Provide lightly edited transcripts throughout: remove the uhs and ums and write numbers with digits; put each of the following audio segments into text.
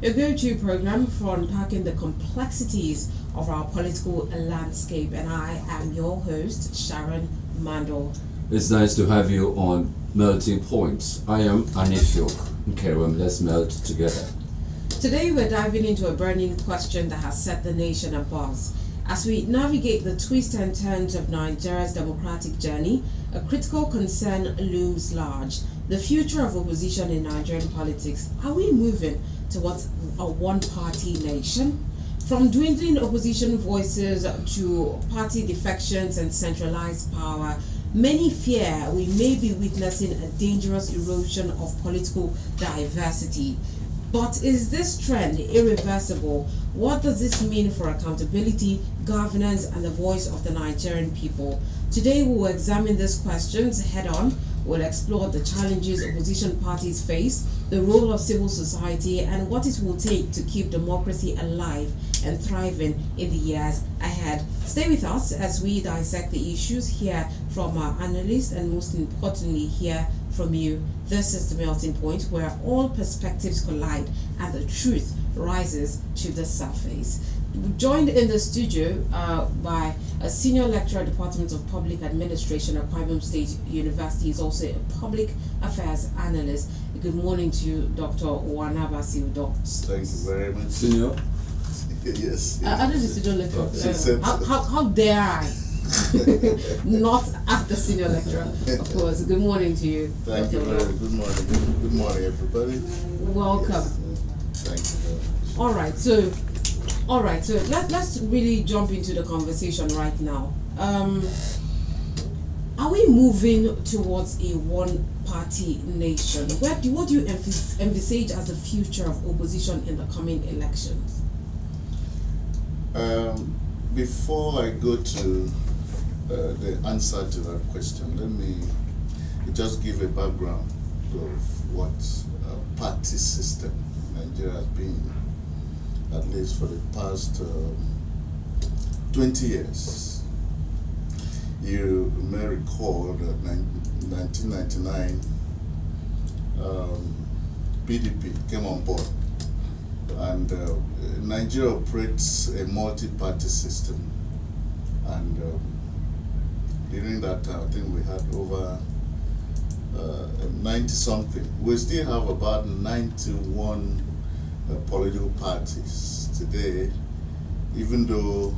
Your go-to program for unpacking the complexities of our political landscape, and I am your host, Sharon Mandor. It's nice to have you on Melting Points. I am Anifio Enquiry. Let's melt together. Today we're diving into a burning question that has set the nation abuzz. As we navigate the twists and turns of Nigeria's democratic journey, a critical concern looms large. The future of opposition in Nigerian politics. Are we moving towards a one-party nation? From dwindling opposition voices to party defections and centralized power, many fear we may be witnessing a dangerous erosion of political diversity. But is this trend irreversible? What does this mean for accountability, governance, and the voice of the Nigerian people? Today we will examine these questions head-on. We'll explore the challenges opposition parties face, the role of civil society, and what it will take to keep democracy alive and thriving in the years ahead. Stay with us as we dissect the issues, hear from our analysts, and most importantly, hear from you. This is the Melting Point, where all perspectives collide and the truth rises to the surface. Joined in the studio by a senior lecturer at Department of Public Administration at Akwa Ibom State University. Is also a public affairs analyst. Good morning to you, Dr. Wanabasi. Thank you very much. Senior? Yes. I don't just don't lecturer. said How dare I? Not at the senior lecturer, of course. Good morning to you. Thank you Dr. very much. Good morning. Good morning, everybody. Welcome. Yes. Thank you very much. All right, so let's really jump into the conversation right now. Are we moving towards a one-party nation? What do you envisage as the future of opposition in the coming elections? Before I go to the answer to that question, let me just give a background of what party system Nigeria has been, at least for the past 20 years. You may recall that 1999, PDP came on board, and Nigeria operates a multi-party system, and during that time, I think we had over 90-something. We still have about 91 political parties today, even though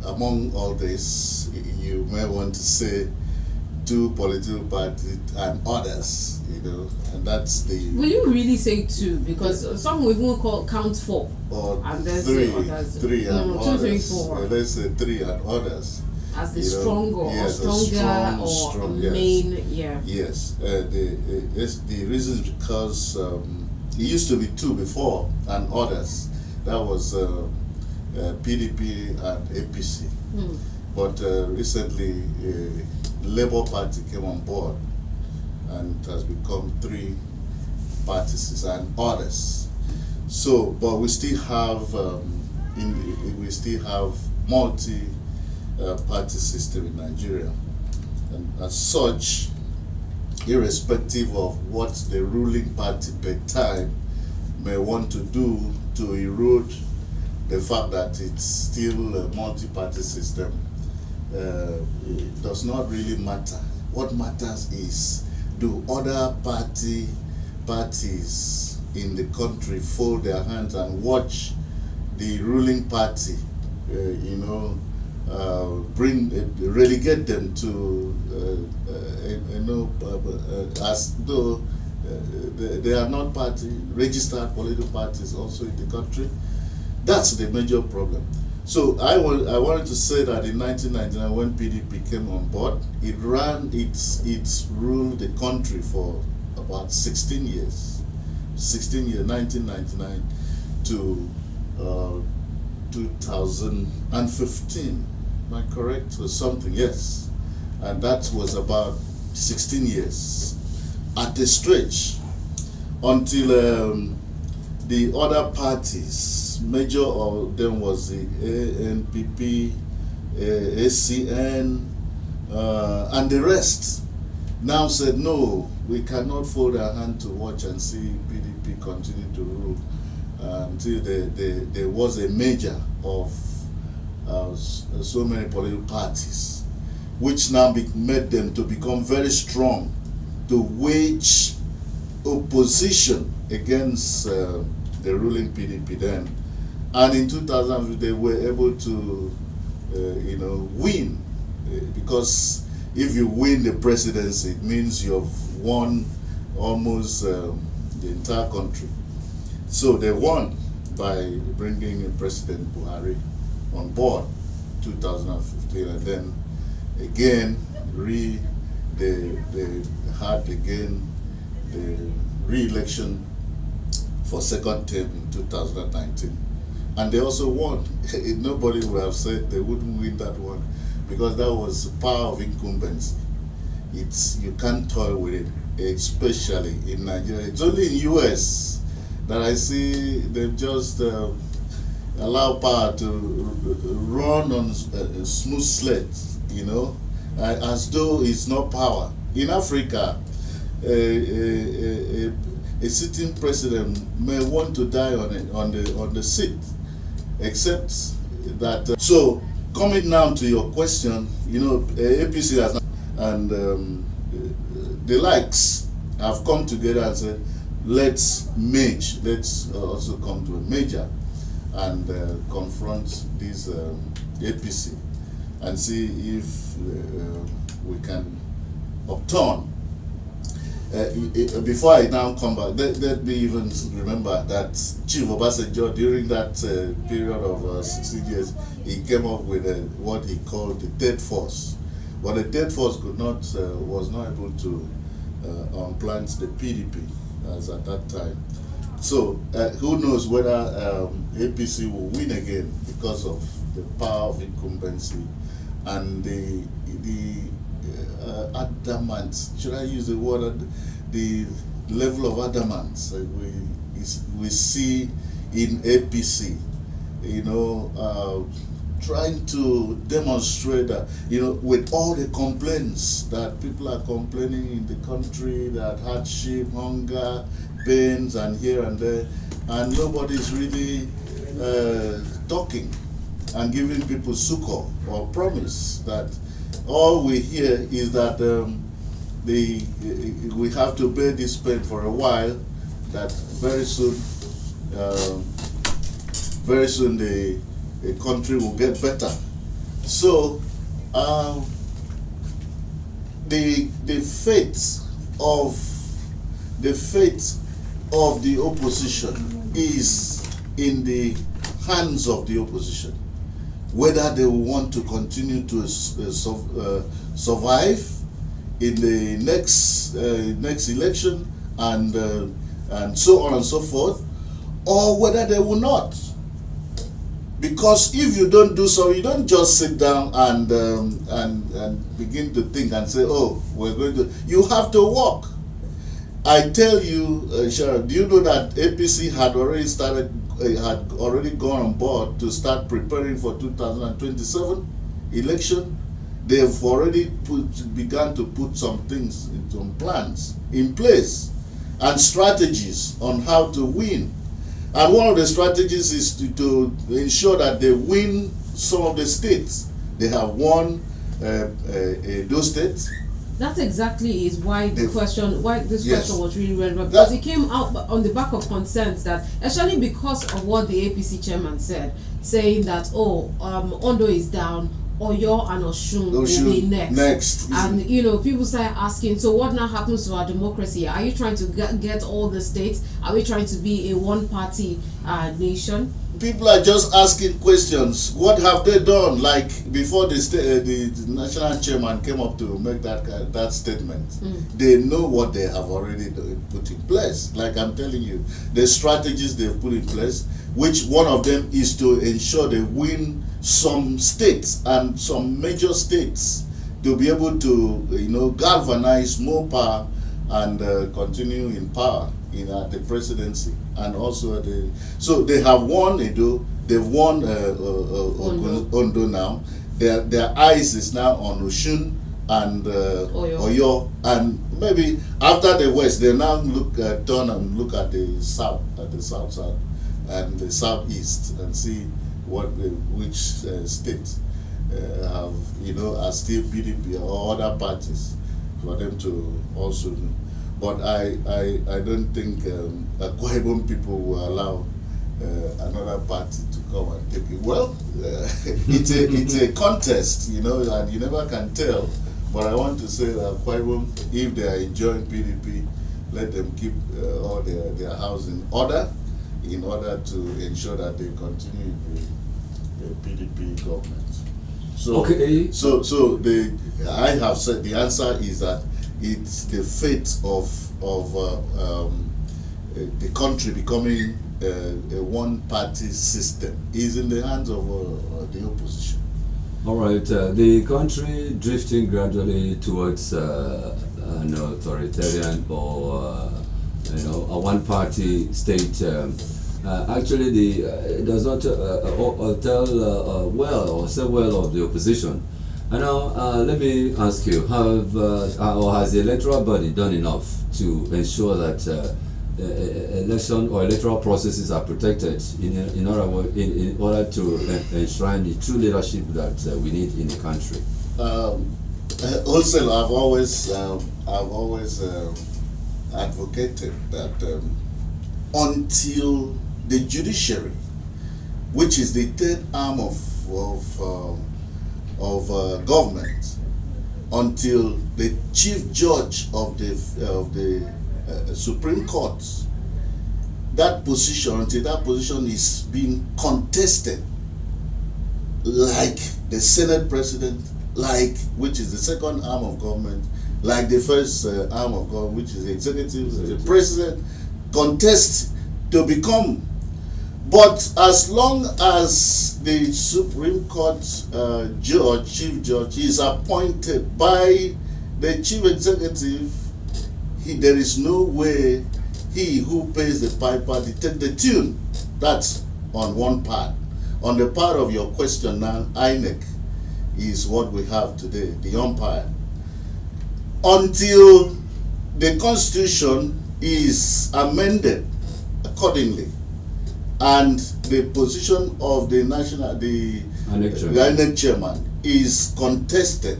among all this, you may want to say 2 political parties and others, and that's the... Will you really say 2? Because some will even count 4. Or and then 3 say others. and No, others. 2, 3, 4. Let's say 3 and others. As the stronger or stronger strong, or main, yeah. Yes, the reason is because it used to be 2 before and others. That was PDP and APC. But recently, Labour Party came on board and it has become 3 parties and others. So, but we still have multi-party system in Nigeria, and as such, irrespective of what the ruling party per time may want to do to erode the fact that it's still a multi-party system, it does not really matter. What matters is, do other parties in the country fold their hands and watch the ruling party, relegate them to, as though they are not registered political parties also in the country? That's the major problem. So I wanted to say that in 1999, when PDP came on board, it ruled the country for about 16 years. 1999 to 2015. Am I correct? Or something? Yes. And that was about 16 years at a stretch, until the other parties, major of them was the ANPP, ACN, and the rest. now said, no, we cannot fold our hand to watch and see PDP continue to rule until there was a merger of so many political parties, which now made them to become very strong to wage opposition against the ruling PDP then. And in 2000 they were able to win, because if you win the presidency, it means you've won almost the entire country. So they won by bringing President Buhari on board 2015, and then again they had again the re-election for second term in 2019, and they also won. Nobody would have said they wouldn't win that one, because that was the power of incumbency. You can't toy with it, especially in Nigeria. It's only in US that I see they've just allow power to run on a smooth slate, as though it's not power. In Africa, a sitting president may want to die on the seat, except that. So coming now to your question, APC has, and the likes have come together and said, let's merge, let's also come to a merger and confront this APC and see if we can upturn. Before I now come back, let me even remember that Chief Obasanjo, during that period of 16 years, he came up with what he called the third force. But the third force was not able to unplant the PDP as at that time. So who knows whether APC will win again because of the power of incumbency and the adamant, should I use the word, the level of adamance we see in APC, trying to demonstrate that, with all the complaints that people are complaining in the country, that hardship, hunger, pains, and here and there, and nobody's really talking and giving people succor or promise. That all we hear is that we have to bear this pain for a while, that very soon the country will get better. So the fate of the opposition is in the hands of the opposition, whether they will want to continue to survive in the next election and so on and so forth, or whether they will not. Because if you don't do so, you don't just sit down and begin to think and say, oh, we're going to. You have to work. I tell you, Sharon, do you know that APC had already gone on board to start preparing for 2027 election? They've already begun to put some things, some plans in place and strategies on how to win. And one of the strategies is to ensure that they win some of the states. They have won those states. That exactly is why this question was really relevant, because it came out on the back of concerns that, especially because of what the APC chairman said, saying that Ondo is down, Oyo and Osun will be next. And people start asking, so what now happens to our democracy? Are you trying to get all the states? Are we trying to be a one-party nation? People are just asking questions. What have they done? Like before the national chairman came up to make that statement, they know what they have already put in place. Like I'm telling you, the strategies they've put in place, which one of them is to ensure they win some states and some major states to be able to galvanize more power and continue in power at the presidency, and also so they have won Edo, they've won Ondo now. Their eyes is now on Osun and Oyo. Oyo, and maybe after the West, they now turn and look at the South, South and the Southeast, and see which states have, are still PDP or other parties for them to also. But I don't think Akwa Ibom people will allow another party to come and take it. Well, it's a contest, and you never can tell. But I want to say that Akwa Ibom, if they are enjoying PDP, let them keep all their house in order to ensure that they continue the PDP government. So, Okay. So I have said the answer is that it's the fate of the country becoming a one-party system is in the hands of the opposition. All right, the country drifting gradually towards an authoritarian or a one-party state. Actually, it does not tell well or say well of the opposition. And now, let me ask you: has the electoral body done enough to ensure that election or electoral processes are protected in order to enshrine the true leadership that we need in the country? Also, I've always advocated that until the judiciary, which is the third arm of government, until the chief judge of the Supreme Court, until that position is being contested, like the Senate President, which is the second arm of government, like the first arm of government, which is the executive, the president contests to become. But as long as the Supreme Court chief judge is appointed by the chief executive, there is no way he who pays the piper dictates the tune. That's on one part. On the part of your question now, INEC is what we have today, the umpire. Until the Constitution is amended accordingly, and the position of the INEC chairman is contested,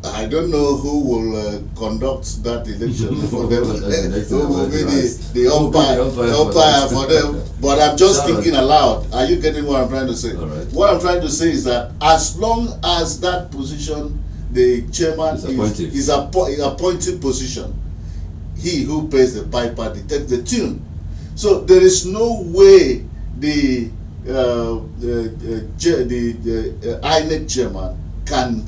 I don't know who will conduct that election for them. Who will be the umpire for them? But I'm just thinking aloud. Are you getting what I'm trying to say? Right. What I'm trying to say is that as long as that position, the chairman is appointed position, he who pays the piper dictates the tune. So there is no way the INEC chairman can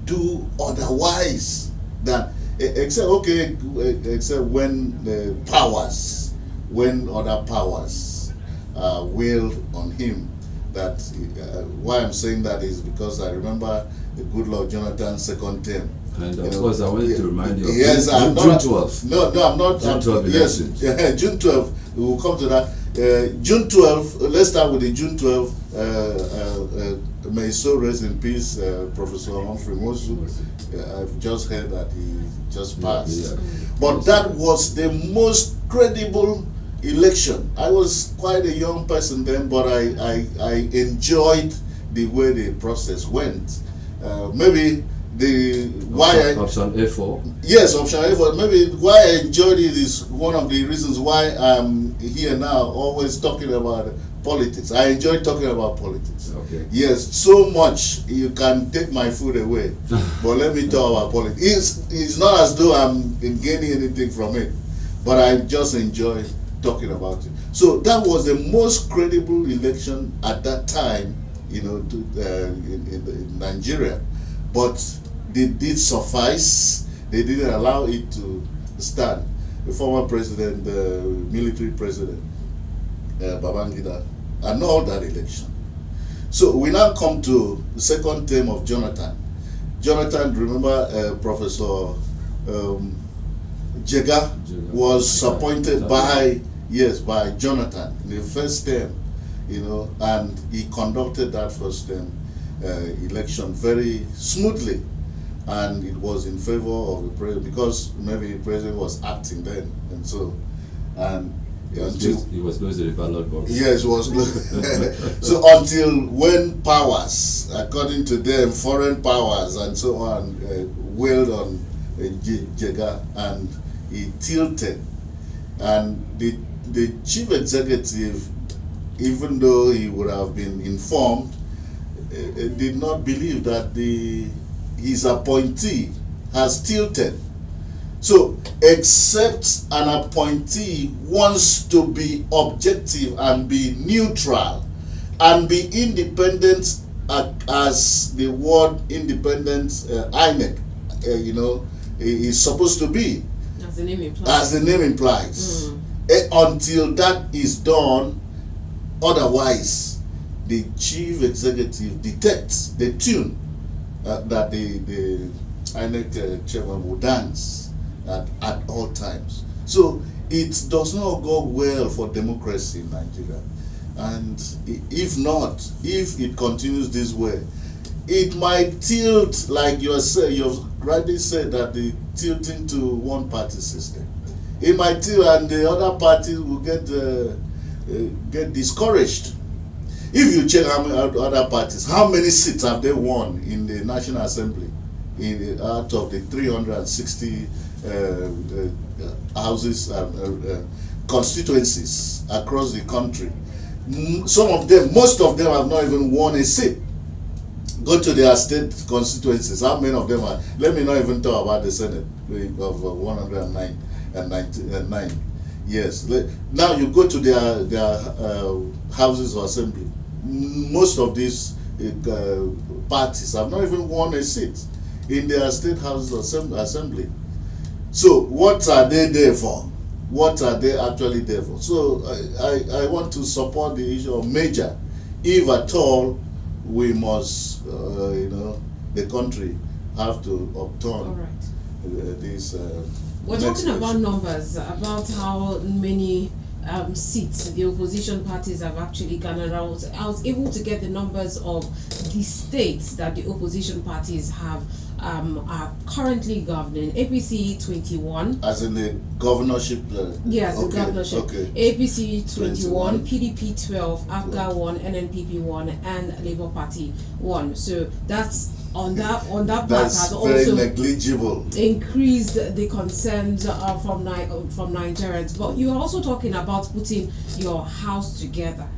do otherwise than except when other powers will on him. That why I'm saying that is because I remember the good Lord Jonathan's second term. And of course, I wanted to remind you of yes, June 12th. No, I'm not. June 12th elections. Yes, June 12th. We will come to that. June 12th. Let's start with the June 12th. May so rest in peace, Professor Humphrey Mosu. I've just heard that he just passed. But that was the most credible election. I was quite a young person then, but I enjoyed the way the process went. Maybe option A4. Yes, option A4. Maybe why I enjoyed it is one of the reasons why I'm here now, always talking about politics. I enjoy talking about politics. Okay. Yes, so much you can take my food away, but let me talk about politics. It's not as though I'm gaining anything from it, but I just enjoy talking about it. So that was the most credible election at that time, in Nigeria. But they did suffice. They didn't allow it to stand. The former president, the military president, Babangida, annulled that election. So we now come to the second term of Jonathan. Jonathan, remember, Professor Jega was appointed by Jonathan in the first term, and he conducted that first term election very smoothly. and it was in favor of the president, because maybe the president was acting then, and so, and he was close to the ballot box. yes, it was so until when powers, according to them, foreign powers and so on, wailed on Jega, and he tilted, and the chief executive, even though he would have been informed, did not believe that his appointee has tilted. So, except an appointee wants to be objective and be neutral and be independent, as the word independent, INEC, is supposed to be. As the name implies. As the name implies. Until that is done, otherwise, the chief executive detects the tune that the INEC chairman will dance at all times. So it does not go well for democracy in Nigeria. And if it continues this way, it might tilt, like you've rightly said, that the tilting to one party system. It might tilt, and the other parties will get discouraged. If you check other parties, how many seats have they won in the National Assembly out of the 360 houses, constituencies across the country? Most of them have not even won a seat. Go to their state constituencies. How many of them are? Let me not even talk about the Senate of 109 and 99. Yes. Now you go to their houses or assembly. Most of these parties have not even won a seat in their state houses or assembly. So what are they there for? What are they actually there for? So I want to support the issue of major, if at all we must, the country have to upturn this. We're talking about numbers, about how many seats the opposition parties have actually garnered. I was able to get the numbers of the states that the opposition parties have are currently governing. APC 21. As in the governorship? Yes, the governorship. Okay. APC 21, PDP 12, AFGA 1, NNPP 1, and Labour Party 1. So that's on that part has also negligible. Increased the concerns from Nigerians. But you are also talking about putting your house together.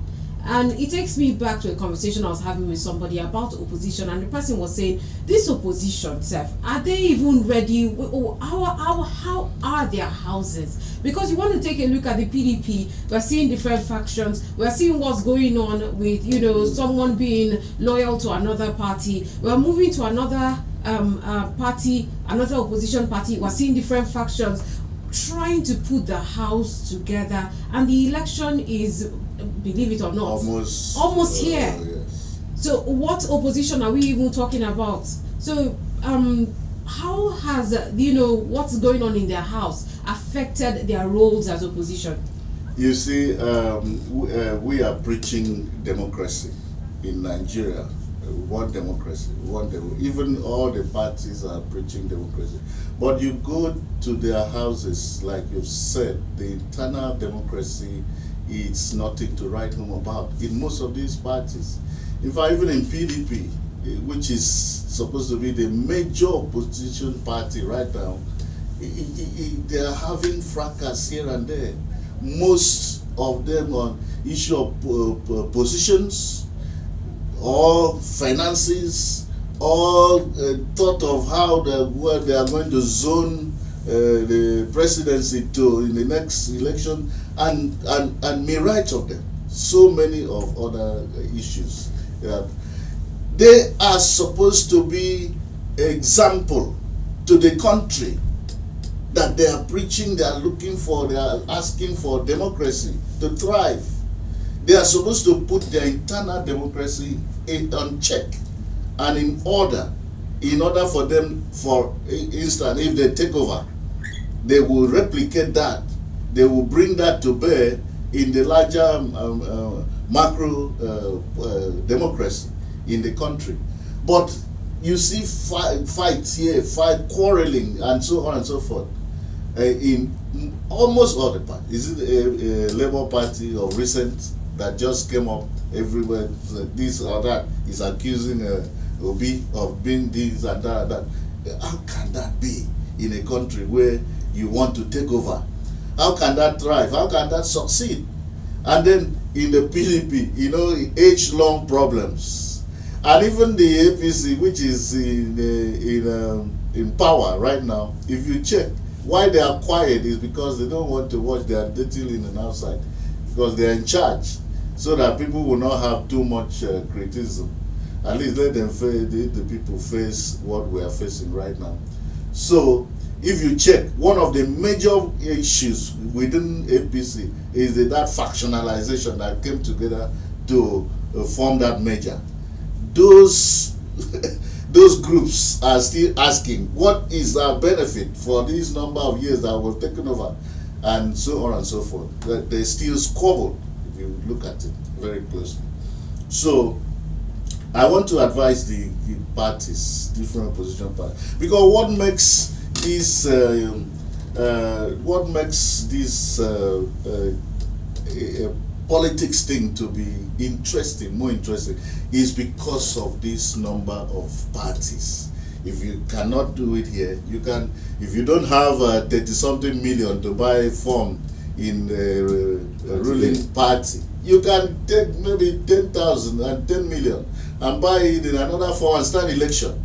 And it takes me back to a conversation I was having with somebody about opposition, and the person was saying, this opposition, Seth, are they even ready? How are their houses? Because you want to take a look at the PDP, we're seeing different factions, we're seeing what's going on with, someone being loyal to another party, we're moving to another party, another opposition party, we're seeing different factions trying to put the house together, and the election is, believe it or not, almost here. Yes. So what opposition are we even talking about? So how has what's going on in their house affected their roles as opposition? You see, we are preaching democracy in Nigeria. One democracy, even all the parties are preaching democracy. But you go to their houses, like you've said, the internal democracy, it's nothing to write home about in most of these parties. In fact, even in PDP, which is supposed to be the major opposition party right now, they are having fracas here and there. Most of them on issue of positions, or finances, or thought of how they are going to zone the presidency to in the next election, and myriad of them. So many of other issues. They are supposed to be example to the country that they are preaching, they are looking for, they are asking for democracy to thrive. They are supposed to put their internal democracy on check and in order for them, for instance, if they take over, they will replicate that. They will bring that to bear in the larger macro democracy in the country. But you see fights here, quarreling, and so on and so forth. In almost all the parties. Is it a Labour Party of recent that just came up everywhere? This or that is accusing Obi of being this and that, How can that be in a country where you want to take over? How can that thrive? How can that succeed? And then in the PDP, age-long problems, and even the APC, which is in power right now, if you check, why they are quiet is because they don't want to watch their dirty linen outside, because they are in charge, so that people will not have too much criticism. At least let them the people face what we are facing right now. So if you check, one of the major issues within APC is that factionalization that came together to form that merger. Those those groups are still asking, what is our benefit for this number of years that we've taken over, and so on and so forth. They still squabble if you look at it very closely. So I want to advise the parties, different opposition parties, because what makes this politics thing to be more interesting, is because of this number of parties. If you cannot do it here, you can. If you don't have 30-something million to buy a form in the ruling party, you can take maybe 10,000 and 10 million and buy it in another form and start election.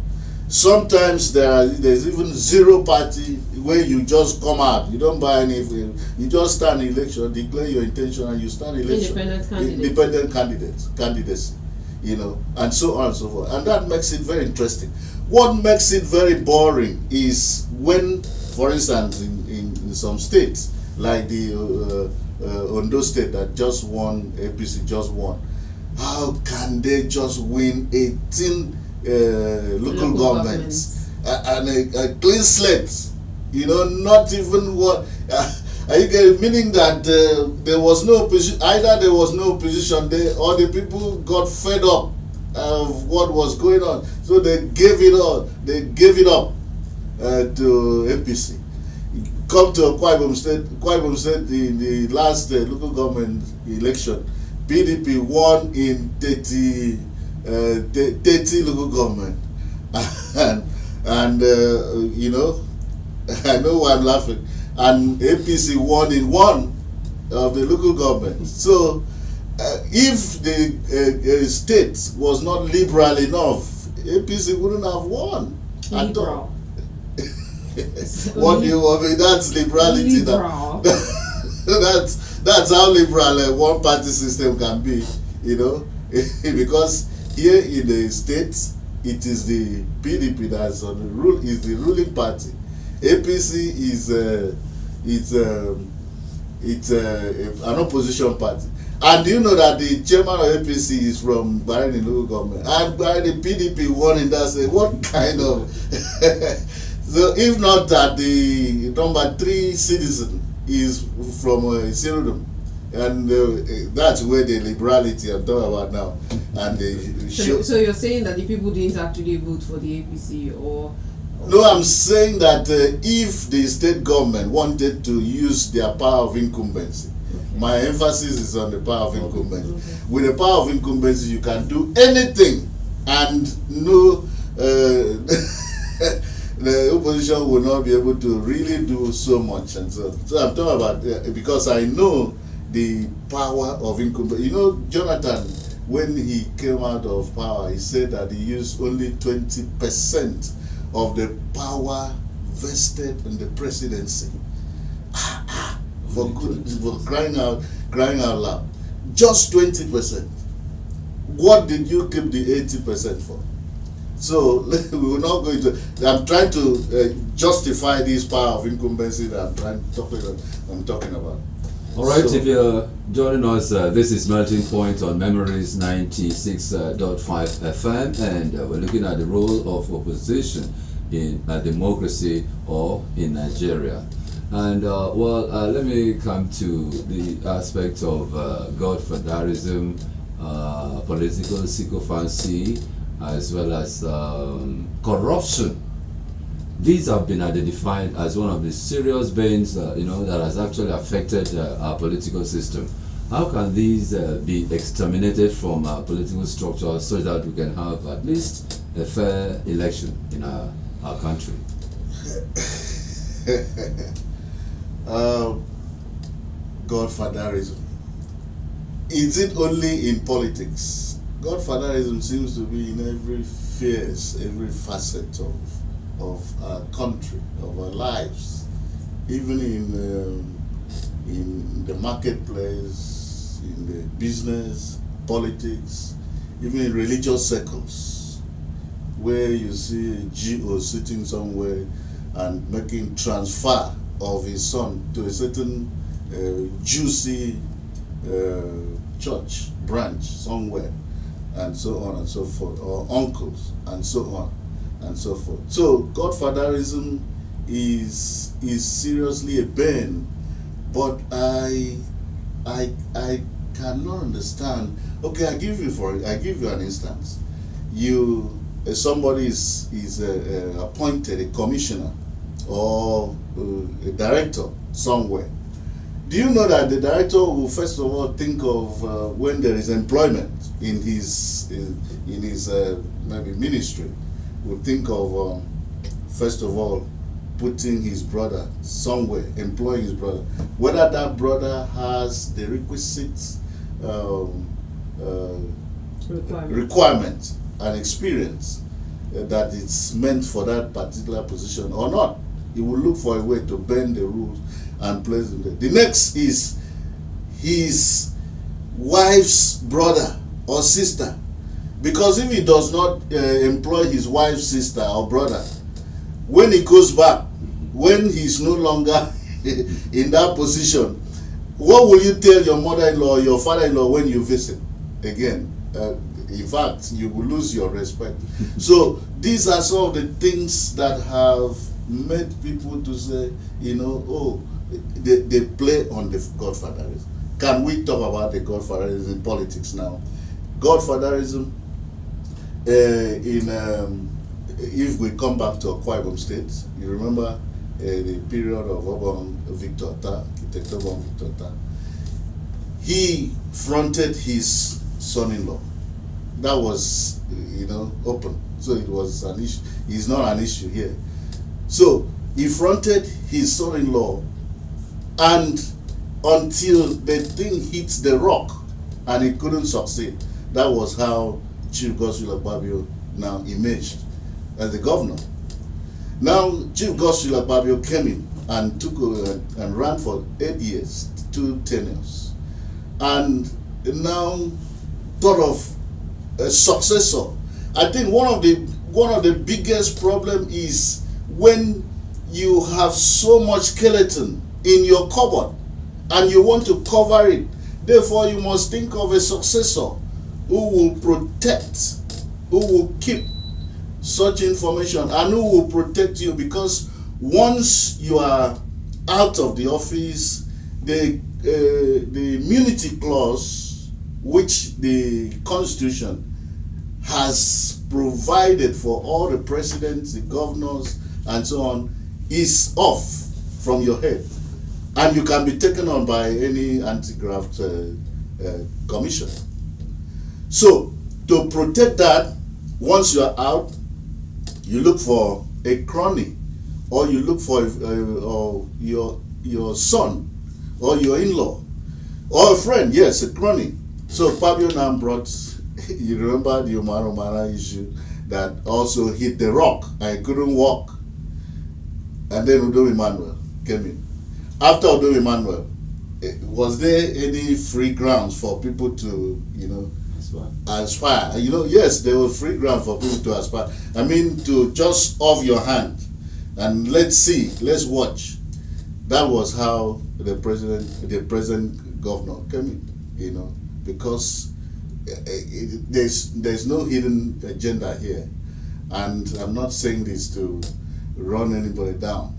Sometimes there's even zero party where you just come out, you don't buy anything, you just stand election, declare your intention, and you start election. Independent candidates, and so on and so forth. And that makes it very interesting. What makes it very boring is when, for instance, in some states, like the Ondo state that just won, APC just won, how can they just win 18 local governments and a clean slate? Not even what are you getting? Meaning that there was no opposition. Either there was no opposition there, or the people got fed up of what was going on, so they gave it all. They gave it up to APC. Come to Enquiry State in the last local government election, PDP won in 30 local government, and I know why I'm laughing. And APC won in one of the local government. So if the state was not liberal enough, APC wouldn't have won. Liberal. What do you want? That's liberality. Liberal. That's how liberal a one-party system can be, because here in the states, it is the PDP that's on the is the ruling party. APC is an opposition party. And do you know that the chairman of APC is from Bahrain local government? And by the PDP won in that state. What kind of so if not that the number 3 citizen is from Shararon, and that's where the liberality I'm talking about now. And so you're saying that the people didn't actually vote for the APC, or? No, I'm saying that if the state government wanted to use their power of incumbency, my emphasis is on the power of incumbency. With the power of incumbency, you can do anything, and no, the opposition will not be able to really do so much. And so I'm talking about because I know the power of incumbency. Jonathan, when he came out of power, he said that he used only 20% of the power vested in the presidency. For crying out loud. Just 20%. What did you keep the 80% for? So we will not go into. I'm trying to justify this power of incumbency that I'm talking about. All right, if you're joining us, this is Melting Point on Memories 96.5 FM, and we're looking at the role of opposition in democracy or in Nigeria. And let me come to the aspect of godfatherism, political sycophancy, as well as corruption. These have been identified as one of the serious bans, that has actually affected our political system. How can these be exterminated from our political structure so that we can have at least a fair election in our country? Godfatherism. Is it only in politics? Godfatherism seems to be in every phase, every facet of our country, of our lives, even in the marketplace, in the business, politics, even in religious circles, where you see a GO sitting somewhere and making transfer of his son to a certain juicy church branch somewhere, and so on and so forth, or uncles, and so on and so forth. So Godfatherism is seriously a bane, but I cannot understand. Okay, I give you an instance. Somebody is appointed a commissioner or a director somewhere. Do you know that the director will first of all think of when there is employment in his maybe ministry, will think of first of all putting his brother somewhere, employing his brother, whether that brother has the requisite requirement and experience that it's meant for that particular position or not. He will look for a way to bend the rules and place him there. The next is his wife's brother or sister, because if he does not employ his wife's sister or brother, when he goes back, when he's no longer in that position, what will you tell your mother-in-law or your father-in-law when you visit again? In fact, you will lose your respect. So these are some of the things that have made people to say, they play on the Godfatherism. Can we talk about the Godfatherism in politics now? Godfatherism, if we come back to Akwa Ibom State, you remember the period of Obon Victor Ta, he fronted his son-in-law. That was, open. So it was an issue. It's not an issue here. So he fronted his son-in-law, and until the thing hits the rock and he couldn't succeed, that was how Chief Godswill Akpabio now emerged as the governor. Now Chief Godswill Akpabio came in and took and ran for 8 years, 2 tenures, and now thought of a successor. I think one of the biggest problem is when you have so much skeleton in your cupboard and you want to cover it. Therefore, you must think of a successor who will protect, who will keep such information, and who will protect you, because once you are out of the office, the immunity clause which the Constitution has provided for all the presidents, the governors, and so on, is off from your head, and you can be taken on by any anti-graft commission. So to protect that, once you are out, you look for a crony, or you look for your son, or your in-law, or a friend. Yes, a crony. So Fabio now brought, you remember the Omara issue that also hit the rock. I couldn't walk. And then Udo Emmanuel came in. After Udo Emmanuel, was there any free grounds for people to, aspire? Yes, there was free ground for people to aspire. I mean, to just off your hand and let's watch. That was how the present governor came in, because there's no hidden agenda here, and I'm not saying this to run anybody down.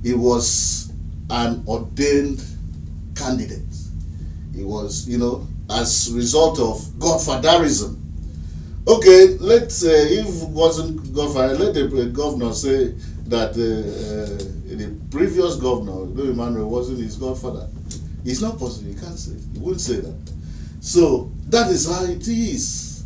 It was an ordained candidate. It was, as a result of Godfatherism. Okay, let's say if it wasn't governor, let the governor say that the previous governor, Louis Emmanuel, wasn't his godfather. It's not possible. He can't say. He wouldn't say that. So that is how it is.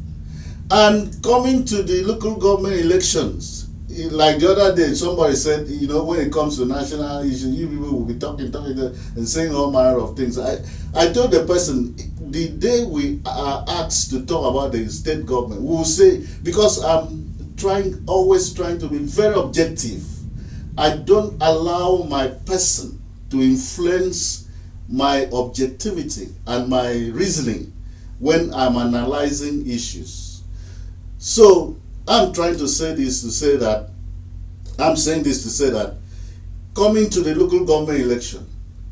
And coming to the local government elections, like the other day, somebody said, when it comes to national issues, you people will be talking and saying all manner of things. I told the person, the day we are asked to talk about the state government, we will say, because I'm always trying to be very objective. I don't allow my person to influence my objectivity and my reasoning when I'm analyzing issues. So I'm trying to say this to say that, coming to the local government election,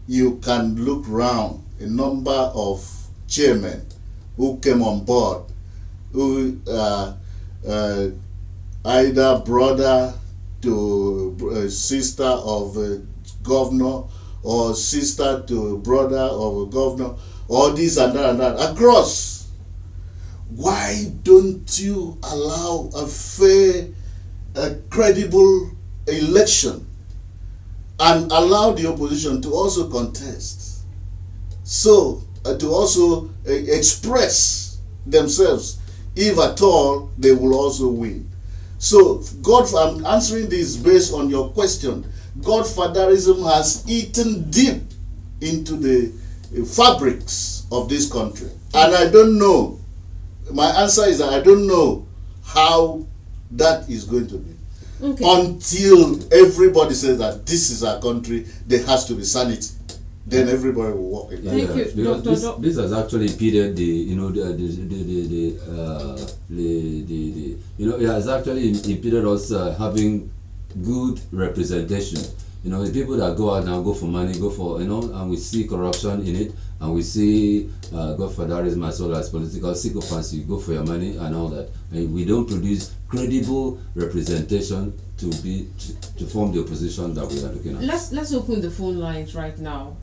you can look round a number of chairmen who came on board, who either brother to sister of a governor, or sister to brother of a governor, or this and that across. Why don't you allow a fair, credible election and allow the opposition to also contest? So, to also express themselves, if at all they will also win. So, I'm answering this based on your question. Godfatherism has eaten deep into the fabrics of this country. And I don't know. My answer is that I don't know how that is going to be. Okay. Until everybody says that this is our country, there has to be sanity. Then everybody will walk in. Thank you, Dr. This has actually impeded it has actually impeded us having good representation. The people that go out now go for money, and we see corruption in it, and we see godfatherism as well as political sycophancy. You go for your money and all that, and we don't produce credible representation to form the opposition that we are looking at. Let's open the phone lines right now.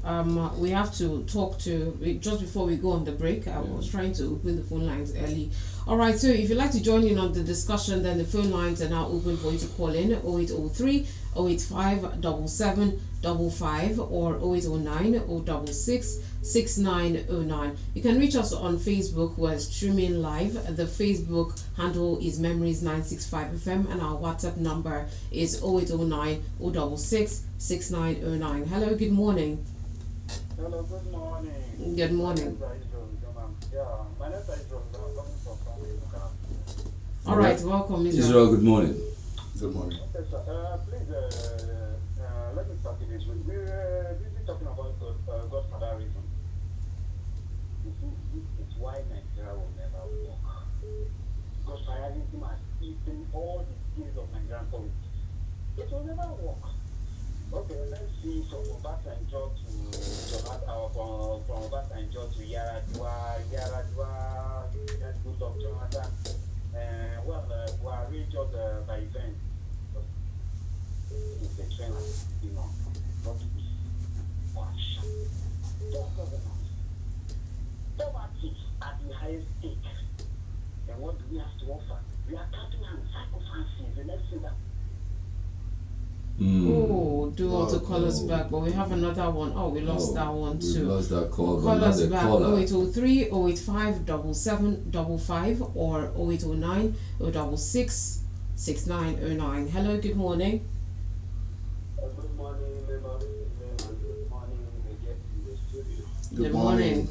We have to talk to just before we go on the break. I was trying to open the phone lines early. All right, so if you'd like to join in on the discussion, then the phone lines are now open for you to call in 0803 085 7755 or 0809 066 6909. You can reach us on Facebook. We're streaming live. The Facebook handle is Memories965FM and our WhatsApp number is 0809 066 6909. Hello, good morning. Hello, good morning. Good morning. My name is Israel. I'm coming from All right, welcome, Israel. Good morning. Good morning. Okay, sir. Please, let me start with this. We're busy talking about godfatherism. This is why Nigeria will never work. Godfatherism has eaten all the skills of Nigerian politics. It will never work. Okay, let's see from Obasanjo to from Obasanjo to Yaradua, that's good of Jonathan. We are reached by events. It's a trend, not to be action. Don't governance. Poverty at the highest stake. And what do we have to offer? We are cutting and sacrificing the next thing that. Oh, do want to call us back, but we have another one. Oh, we lost that one too. We lost that call. Call us back 0803 085 7755 or 0809 066 6909. Hello, good morning. Good morning, good morning, in the studio. Good morning.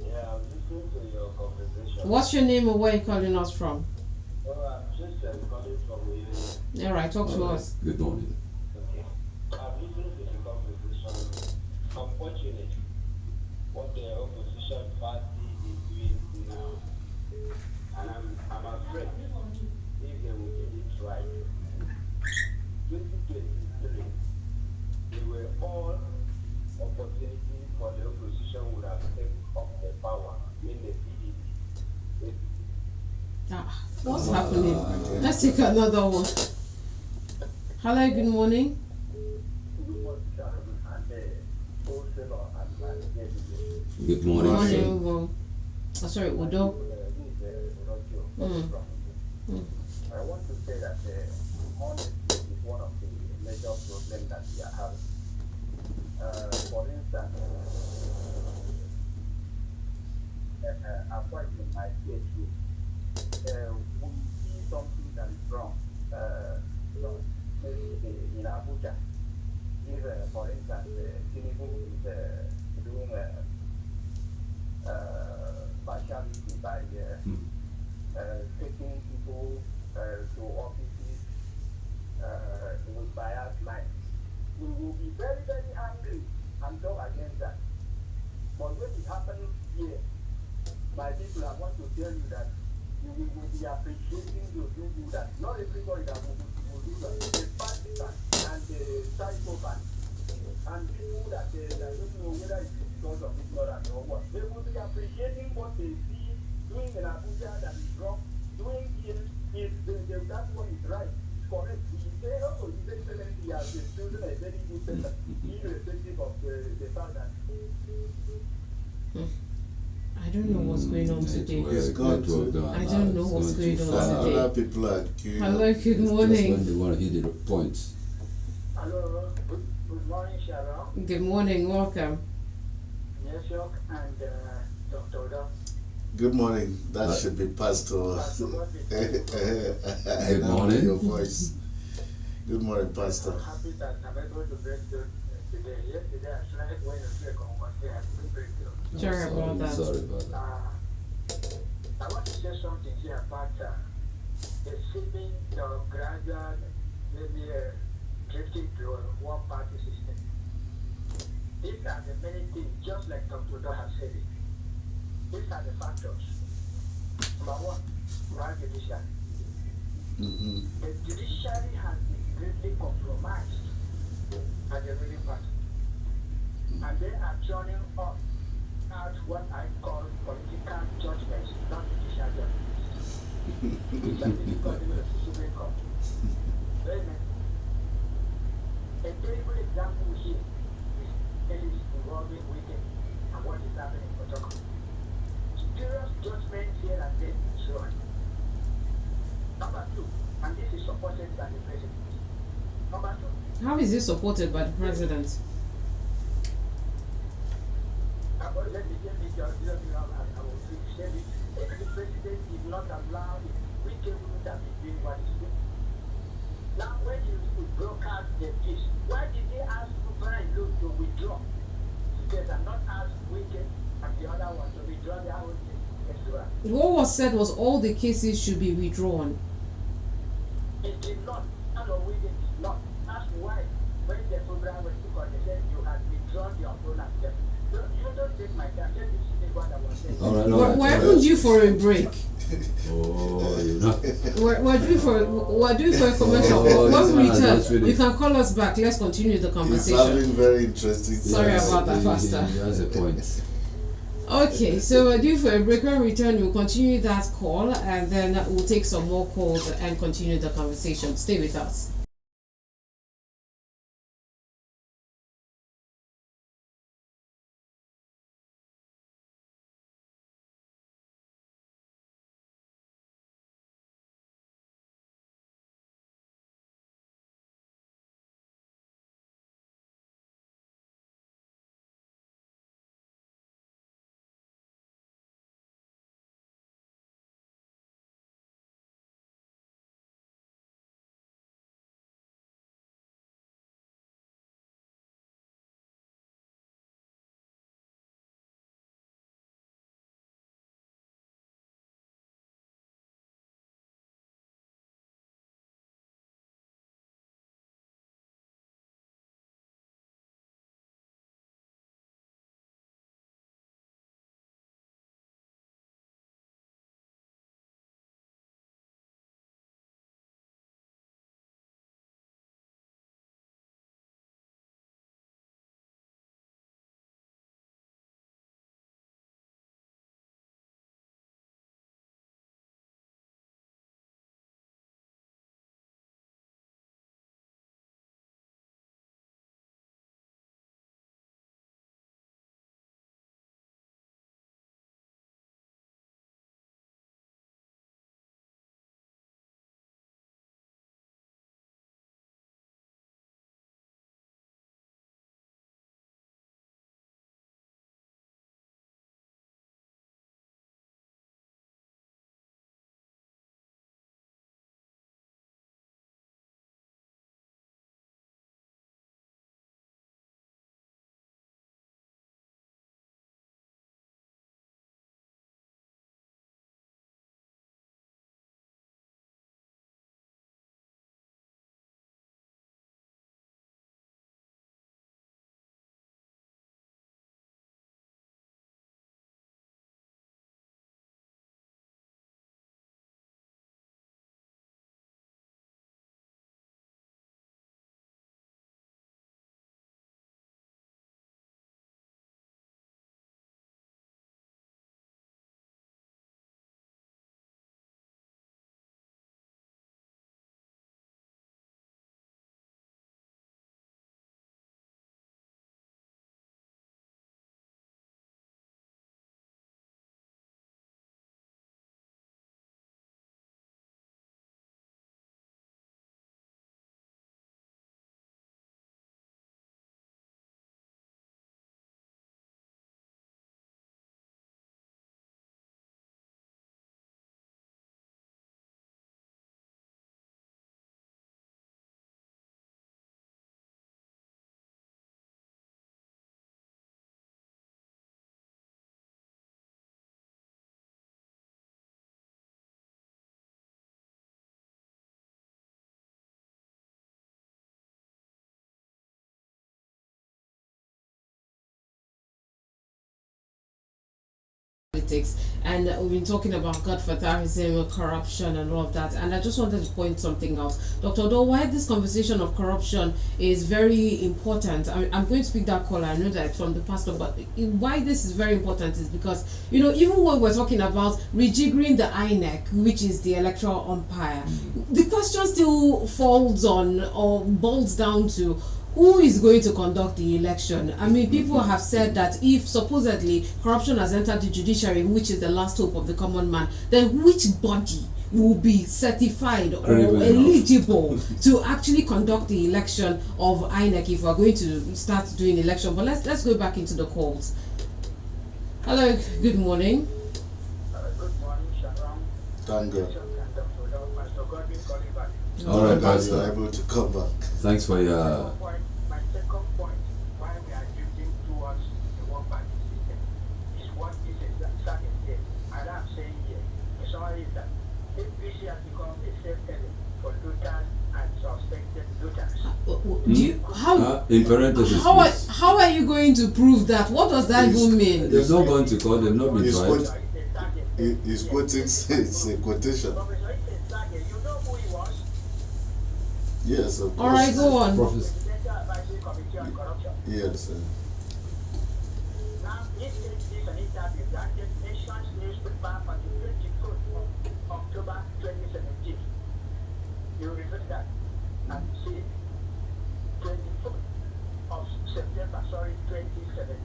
Yeah, I'm listening to your conversation. What's your name and where are you calling us from? I'm Tristan calling from Wheeling. All right, talk to us. Good morning. Okay. I'm listening to the conversation. Unfortunately, what the opposition party is doing now, and I'm afraid if they will get it right, 2023, they were all opportunities for the opposition would have taken up the power in the PDP. What's happening? Let's take another one. Hello, good morning. Good morning. Sorry, Udo. coming Mm. from. Mm. I want to say that honesty is one of the major problems that we are having. For instance, appointment might be true. We see something that is wrong. Maybe in Abuja, if, for instance, Tinubu is doing partiality by taking people to offices with biased minds, we will be very, very angry and talk against that. But when it happens here, my people, I want to tell you that you will be appreciating you do that. Not everybody that will do that. The partisans and the psychopaths and people that don't know whether it's because of ignorance or what. They will be appreciating what they see doing in Abuja that is wrong, doing here is that one is right. It's correct. We say, oh, His Excellency has chosen a very good person, irrespective of the fact that. I don't know what's going on today. It's gone to- I don't know what's going on today. Other people are queuing up. Hello, good Just when morning. they want to hit the points. Hello, good morning, Sharon. Good morning, welcome. Yes, Yok, and Dr. Oda. Good morning. That should be Pastor. Pastor, what is I Good know morning. your voice. Good morning, Pastor. I'm happy that I'm able to break through today. Yesterday, I tried when you say I couldn't break through. Sorry about that. Sorry about that. I want to say something here about the shifting the gradual, maybe drifting to a one-party system. These are the many things, just like Dr. Oda has said it. These are the factors. Number one, our judiciary. Mm-hmm. The judiciary has been greatly compromised at the ruling party. And they are churning up out what I call political judgments, not judicial judgments. That is because of the Supreme Court. Amen. A terrible example here is case involving Wicked and what is happening in Protocol. Serious judgments here and there so on. Number two, and this is supported by the president. Number two, How is this supported by the president? let me just, I will say it. If the president did not allow it, Wicked wouldn't have been doing what he's doing. Now, when you broadcast the peace, why did they ask Brian Luke to withdraw? Because I'm not asked Wicked and the other one to withdraw their own thing. What was said was all the cases should be withdrawn. It did not. And Wicked did not. Ask why. When the program was took on, they said you had withdrawn your opponent. You don't take my time. Let me see what I was saying. All right, We're even due for a break. Oh, you know. We're due for a commercial. Oh, When we it's return, just finished. you can call us back. Let's continue the It's conversation. having very interesting. Sorry times. about that, Pastor. He has a point. Okay, so we're due for a break. When we return, we'll continue that call and then we'll take some more calls and continue the conversation. Stay with us. politics, and we've been talking about godfatherism, corruption, and all of that. And I just wanted to point something out, Dr. Odo, why this conversation of corruption is very important. I'm going to speak that caller. I know that from the pastor, but why this is very important is because, you know, even when we're talking about rejiggering the INEC, which is the electoral umpire, the question still falls on or boils down to who is going to conduct the election. I mean, people have said that if supposedly corruption has entered the judiciary, which is the last hope of the common man, then which body will be certified or eligible to actually conduct the election of INEC if we're going to start doing election? But let's go back into the calls. Hello, good morning. Good morning, Sharon. Thank God. All right, Pastor, Pastor. you're able to come back. Thanks for your. My second point, why we are drifting towards the one party system, is what is starting here. And I'm saying here, the summary is that APC has become a safe haven for looters and suspected looters. Do you, In parentheses, please. how are you going to prove that? What does that even mean? They've not gone to court. They've not been He's tried. He's quoting, it's a quotation. Professor Ike, you know who he was? Yes, of course. All right, go on. Prophecy. Presidential Advisory Committee on Corruption. Yes, Now, this is an interview granted Nation's newspaper on the 24th of October 2017. You refer to that and see 24th of September, 2017.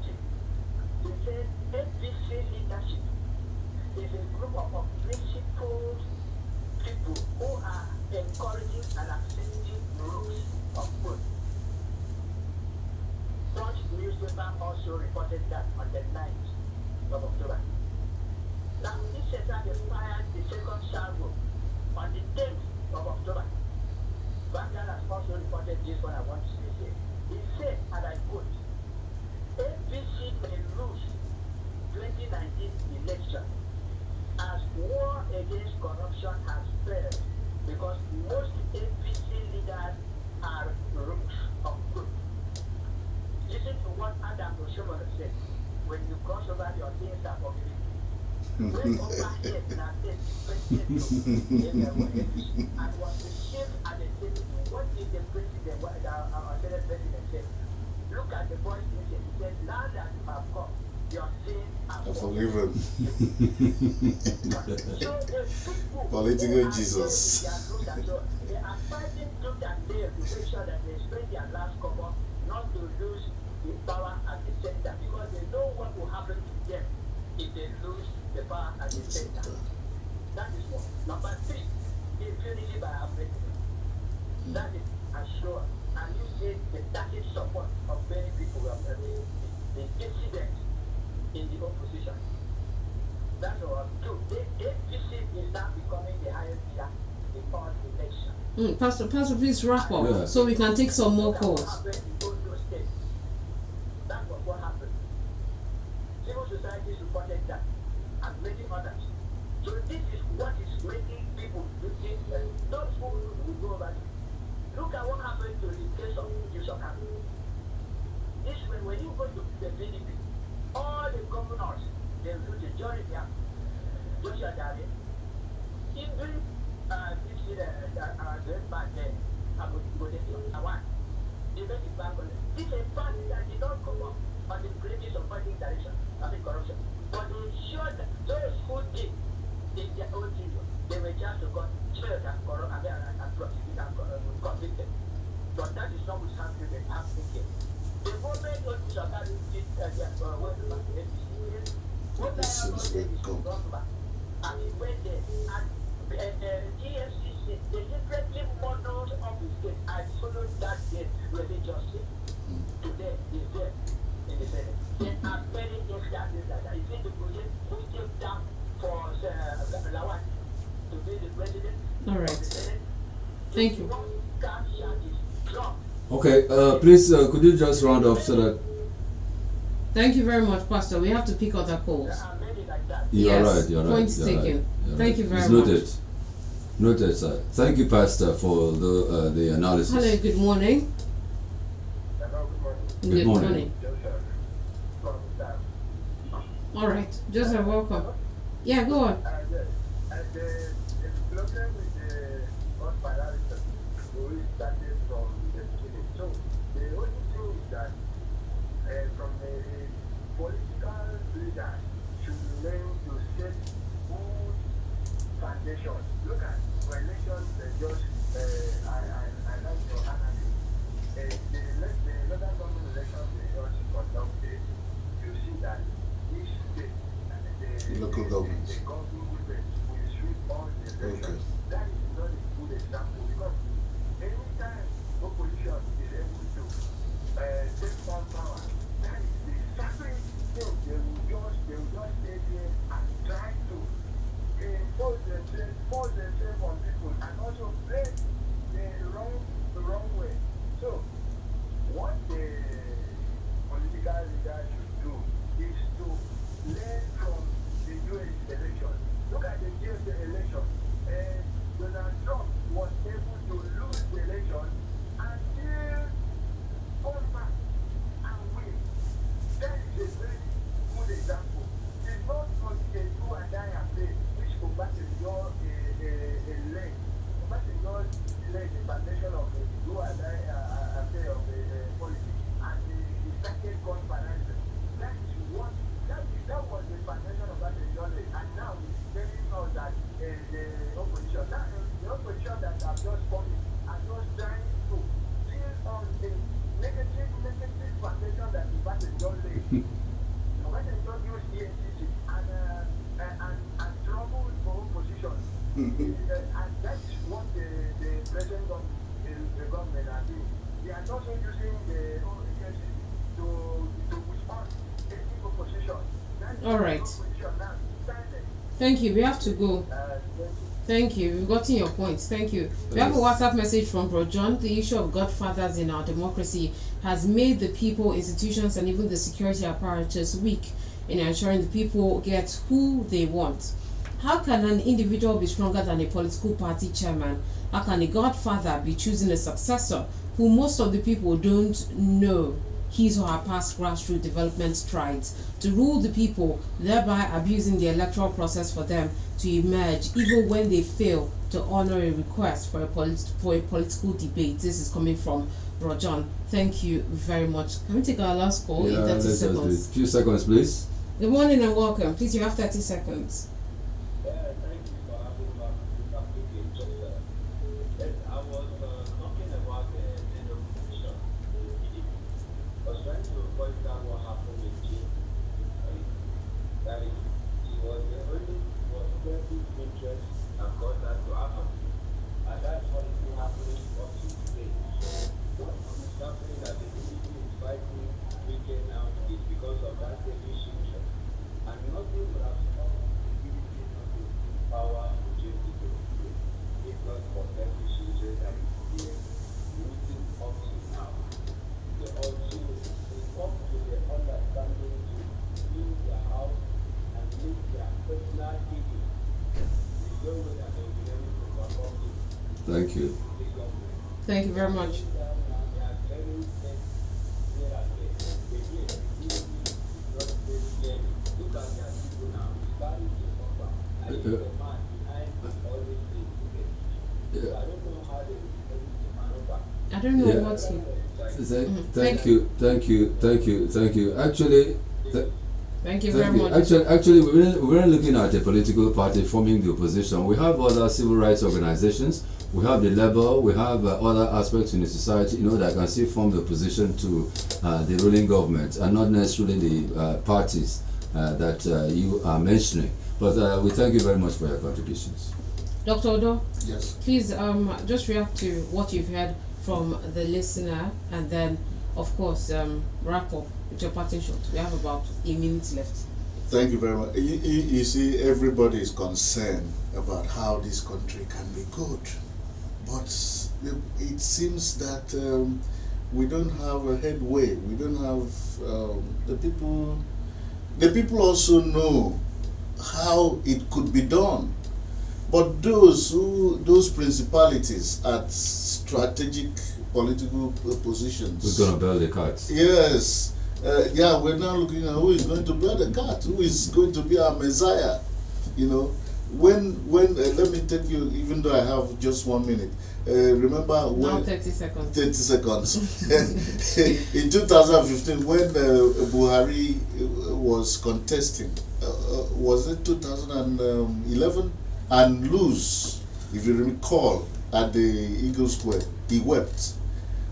They said APC leadership is a group of principled people who are encouraging and accepting rules of food. Punch newspaper also reported that on the 9th of October. Now, this center fired the second SHARON on the 10th of October. Vanguard has also reported this one I want to say here. He said, and I quote, APC may lose 2019 election as war against corruption has failed because most APC leaders are roots of good. Listen to what Adam Oshomole said. When you cross over your things are forgiven. When overhead now said president and was received at the table, what did the president, our Senate president said? Look at the voice he said, now that you have come, your sins are forgiven. Political Jesus. They are fighting tooth and nail to make sure that they spend their last cover not to lose the power at the center because they know what will happen to them if they lose the power at the center. That is one. Number 3, impunity by our president. That is assured. And you see the tacit support of many people who have the dissident in the opposition. That's all. 2, the APC is now becoming the highest tier in all election. Pastor, please wrap up so we can take some more calls. That was what happened. Civil society reported that, and many others. So this is what is making people do this. Those who will go over it. Look at what happened to the case of Yusuf. This when you go to the PDP, all the governors, they do the jury there. Joshua Dali, even this is the bad day, I would go to one. They make it back on it. This is a party that did not come up on the previous of fighting direction, I mean corruption. But they ensured that those who did in their own children, they were just got jailed and prosecuted and convicted. But that is not what's happening in Africa. The moment when Shakari did their work back to APC, what I have not said is to run back. And he went there and GFCC deliberately monitored of the state and followed that day religiously. Today is there in the Senate. They are very instances like that. You see the project who came down for Lawan to be the president All right. of the Senate. Thank you. Okay, please, could you just round off so that. Thank you very much, Pastor. We have to pick other calls. You're Yes, right, you're right. points you're taken. right, you're Thank right. you very It's much. noted. Noted, sir. Thank you, Pastor, for the analysis. Hello, good morning. Hello, good morning. Good morning. morning. All right, Joseph, welcome. Yeah, go on. Yes. And the problem with the unparalleled we started from the beginning. So the only thing is that from the political leaders should learn to set good foundation. Look at elections just I like your analysis. The local government elections they just conducted, you see that each state The local governments. the government will sweep all the elections. That is not a good example because anytime opposition is able to take on power, that is the suffering thing. They will just stay there and try to force themselves on people and also play the wrong way. So what the political leaders should do is to learn from the US election. Look at the US election. Donald Trump was able to lose the election and still come back and win. That is a very good example. It's not only a do and die affair which Obasanjo led. Obasanjo led the foundation of the do and die affair of the politics and the second conference. That was the foundation of Obasanjo led, and now he's telling us that the opposition that have just come in are just trying to build on the negative foundation that Obasanjo laid. Obasanjo used EFCC and trouble for opposition. And that is what the present government are doing. They are also using the EFCC to respond to any opposition. All right. Thank you. We have to go. Thank you. We've gotten your points. Thank you. We have a WhatsApp message from Bro John. The issue of godfathers in our democracy has made the people, institutions, and even the security apparatus weak in ensuring the people get who they want. How can an individual be stronger than a political party chairman? How can a godfather be choosing a successor who most of the people don't know his or her past grassroots development strides to rule the people, thereby abusing the electoral process for them to emerge even when they fail to honor a request for a political debate? This is coming from Rojan. Thank you very much. Can we take our last call in 30 seconds? A few seconds, please. Good morning and welcome. Please, you have 30 seconds. Thank you for having me back again. I was talking about the opposition. I was trying to point out what happened with Jim. That is, it was very interest and got that to happen. And that's what is happening up to today. What is happening that the community is fighting weekend now is because of that selfish interest. And nothing would have stopped the community not to power to change the community if not for selfish interest that is here moving up to now. They also come to the understanding to build their house and make their personal giving. There's no way that they will be able to perform it. Thank you. The government. Thank you very much. I don't know what he. Thank you. Actually, Thank you very much. Actually, we weren't looking at a political party forming the opposition. We have other civil rights organizations. We have the labor. We have other aspects in the society, that can still form the opposition to the ruling government, and not necessarily the parties that you are mentioning. But we thank you very much for your contributions. Dr. Odo, Yes. please just react to what you've heard from the listener, and then, of course, wrap up with your parting shot. We have about a minute left. Thank you very much. You see, everybody is concerned about how this country can be good, but it seems that we don't have a headway. We don't have the people. The people also know how it could be done, but those principalities at strategic political positions. Who's gonna build the cards? Yes, yeah, we're now looking at who is going to be the God, who is going to be our Messiah. You know, when let me take you, even though I have just 1 minute. Remember Now when 30 seconds. 30 seconds. In 2015, when Buhari was contesting, was it 2011, and lose, if you recall, at the Eagle Square, he wept,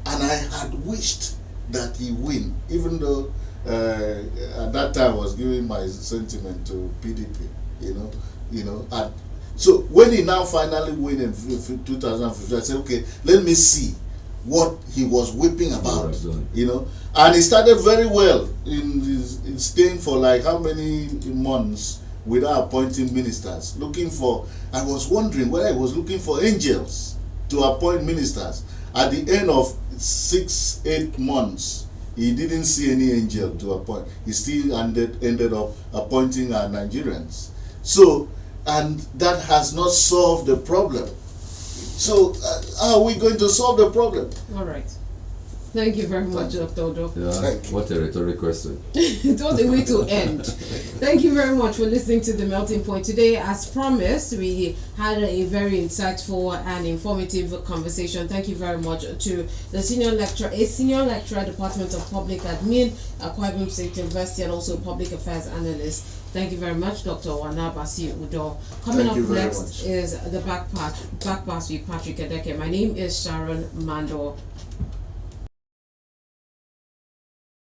and I had wished that he win, even though at that time I was giving my sentiment to PDP. And so when he now finally win in 2015, I said, okay, let me see what he was whipping about, and he started very well in staying for like how many months without appointing ministers, I was wondering whether he was looking for angels to appoint ministers. At the end of 6-8 months, he didn't see any angel to appoint. He still ended up appointing our Nigerians. So, and that has not solved the problem. So, how are we going to solve the problem? All right. Thank you very much, Dr. Odo. Yeah, what a rhetoric question. It was a way to end. Thank you very much for listening to The Melting Point. Today, as promised, we had a very insightful and informative conversation. Thank you very much to the senior lecturer, Department of Public Admin, Akwa Ibom State University, and also Public Affairs Analyst. Thank you very much, Dr. Wanabasi Udo. Coming up next is the Back Pass with Patrick Adeke. My name is Sharon Mandor.